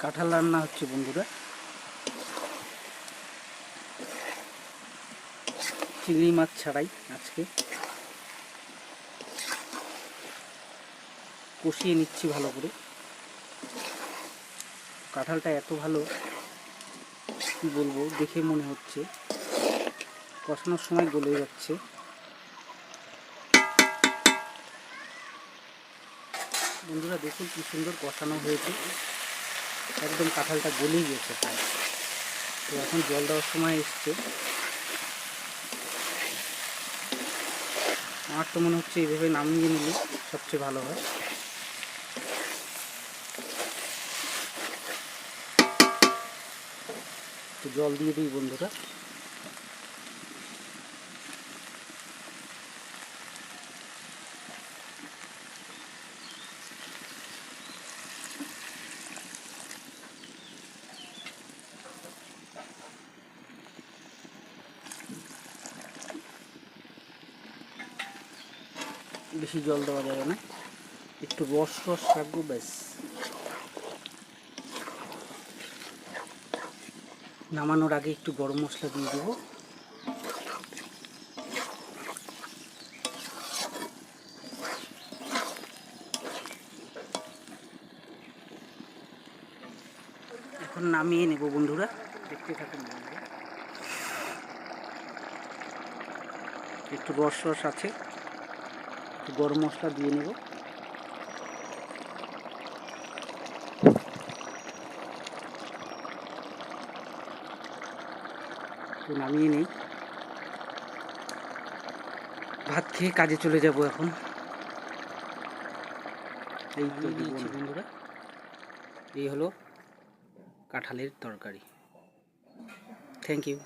কাঁঠাল রান্না হচ্ছে বন্ধুরা, চিংড়ি মাছ ছাড়াই। আজকে কষিয়ে নিচ্ছি ভালো করে। কাঁঠালটা এত ভালো কি বলবো, দেখে মনে হচ্ছে কষানোর সময় গলে যাচ্ছে। বন্ধুরা দেখুন কি সুন্দর কষানো হয়েছে, একদম কাঁঠালটা গলেই গেছে প্রায়। তো এখন জল দেওয়ার সময় এসছে। আমার তো মনে হচ্ছে এইভাবে নামিয়ে নিলে সবচেয়ে ভালো হয়। তো জল দিয়ে দিই বন্ধুরা। বেশি জল দেওয়া যাবে না, একটু রস রস রাখবো ব্যাস। নামানোর আগে একটু গরম মশলা দিয়ে দেবো। এখন নামিয়ে নেব বন্ধুরা, দেখতে থাকুন বন্ধুরা। একটু রস রস আছে, একটু গরম মশলা দিয়ে নেব। তো নামিয়ে নেই, ভাত খেয়ে কাজে চলে যাব এখন। এই তো দিয়েছি বন্ধুরা, এই হলো কাঁঠালের তরকারি। Thank you.